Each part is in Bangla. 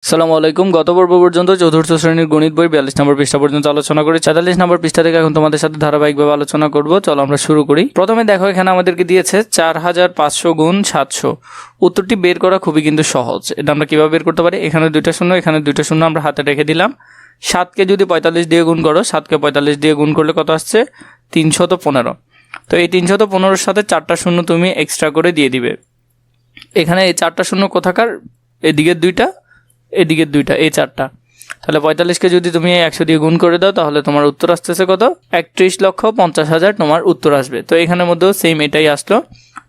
আসসালামু আলাইকুম। গত পর্ব পর্যন্ত চতুর্থ শ্রেণীর গণিত বই 42 নম্বর পৃষ্ঠা পর্যন্ত আলোচনা করে 44 নম্বর পৃষ্ঠা থেকে এখন তোমাদের সাথে ধারাবাহিকভাবে আলোচনা করব। চলো আমরা শুরু করি। প্রথমে দেখো, এখানে আমাদেরকে দিয়েছে 4500 গুণ 700। উত্তরটি বের করা খুবই কিন্তু সহজ। এটা আমরা কিভাবে বের করতে পারি? এখানে দুইটা শূন্য, এখানে দুইটা শূন্য আমরা হাতে রেখে দিলাম। 7কে যদি 45 দিয়ে গুণ করো, 7কে 45 দিয়ে গুণ করলে কত আসছে? 315। তো এই 315-র সাথে 4টা শূন্য তুমি এক্সট্রা করে দিয়ে দিবে। এখানে এই 4টা শূন্য কোথাকার? এদিকের দুইটা, এদিকের দুইটা, এই 4টা। তাহলে 45কে যদি তুমি 100 দিয়ে গুণ করে দাও, তাহলে তোমার উত্তর আসতেছে কত? 31,50,000 তোমার উত্তর আসবে। তো এখানের মধ্যেও সেম এটাই আসলো।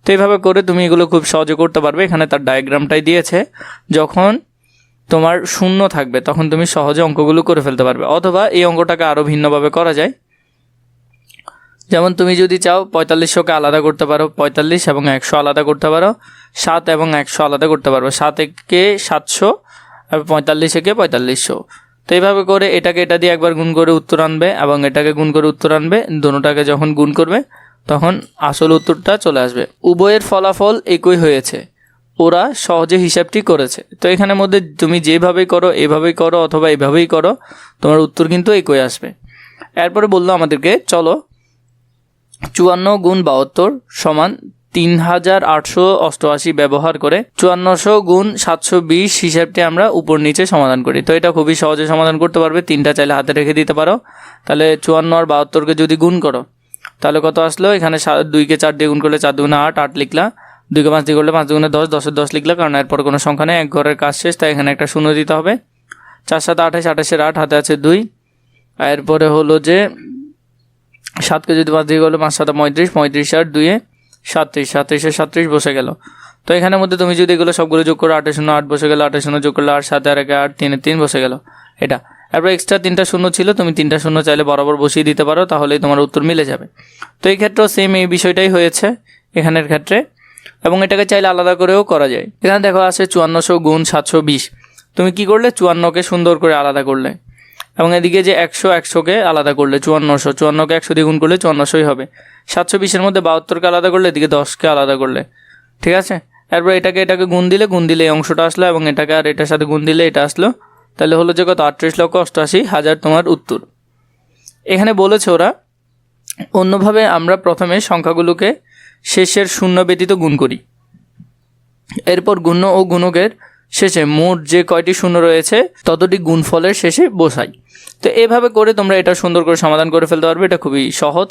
তো এইভাবে করে তুমি এগুলো খুব সহজে করতে পারবে। এখানে তার ডায়াগ্রামটাই দিয়েছে। যখন তোমার শূন্য থাকবে তখন তুমি সহজে অঙ্কগুলো করে ফেলতে পারবে। অথবা এই অঙ্কটাকে আরও ভিন্নভাবে করা যায়। যেমন তুমি যদি চাও 4500কে আলাদা করতে পারো, 45 এবং 100 আলাদা করতে পারো, 7 এবং 100 আলাদা করতে পারবে, 7-কে 700 আর 45-কে 4500। তো এইভাবে করে এটাকে এটা দিয়ে একবার গুণ করে উত্তর আনবে এবং এটাকে গুণ করে উত্তর আনবে। দুটোটাকে যখন গুণ করবে তখন আসল উত্তরটা চলে আসবে। উভয়ের ফলাফল একই হয়েছে, ওরা সহজে হিসাবটি করেছে। তো এখানের মধ্যে তুমি যেভাবেই করো, এভাবেই করো অথবা এভাবেই করো, তোমার উত্তর কিন্তু একই আসবে। এরপরে বললো আমাদেরকে, চলো 54 গুণ 72 সমান 3888 ব্যবহার করে 5400 গুণ 720 হিসাবটি আমরা উপর নিচে সমাধান করি। তো এটা খুবই সহজে সমাধান করতে পারবে। 3টা চাইলে হাতে রেখে দিতে পারো। তাহলে 54 আর 72কে যদি গুণ করো তাহলে কত আসলো? এখানে 2কে 4 দিয়ে গুণ করলে 4 দুগুণে 8, 8 লিখলা। 2কে 5 দিয়ে করলে 5 দুগুণে 10, 10-এর 10 লিখলা, কারণ এরপর কোনো সংখ্যা নেই, এক ঘরের কাজ শেষ, তাই এখানে একটা শূন্য দিতে হবে। 4 7 28, 28-এর 8, হাতে আছে 2। এরপরে হলো যে 7কে যদি 5 দিয়ে করলে 5 7 35, 35 আর 2-এ 37, 37-এ 37 বসে গেল। তো এখানের মধ্যে তুমি যদি এগুলো সবগুলো যোগ করো, 8 0 8 বসে গেল, 8 0 যোগ করলে 8, 7 আর 1 8, 3 3 বসে গেল এটা। এরপর এক্সট্রা 3টা শূন্য ছিল, তুমি 3টা শূন্য চাইলে বরাবর বসিয়ে দিতে পারো, তাহলেই তোমার উত্তর মিলে যাবে। তো এই ক্ষেত্রেও সেম এই বিষয়টাই হয়েছে এখানের ক্ষেত্রে, এবং এটাকে চাইলে আলাদা করেও করা যায়। এখানে দেখো আছে 5400 গুণ 720। তুমি কি করলে? 54কে সুন্দর করে আলাদা করলে, এবং এদিকে যে 100-100কে আলাদা করলে 5400, 54কে 100 দিয়ে গুণ করলে 5400ই হবে। 720-এর মধ্যে 72কে আলাদা করলে, এদিকে 10কে আলাদা করলে, ঠিক আছে। এরপর এটাকে গুণ দিলে এই অংশটা আসলো, এবং এটাকে আর এটার সাথে গুণ দিলে এটা আসলো। তাহলে হলো যে কত? 38,88,000 তোমার উত্তর। এখানে বলেছে ওরা অন্যভাবে আমরা প্রথমে সংখ্যাগুলোকে শেষের শূন্য ব্যতীত গুণ করি, এরপর গুণ্য ও গুণকের শেষে মোট যে কয়টি শূন্য রয়েছে ততটি গুণফলের শেষে বসাই। তো এভাবে করে তোমরা এটা সুন্দর করে সমাধান করে ফেলতে পারবে। এটা খুবই সহজ।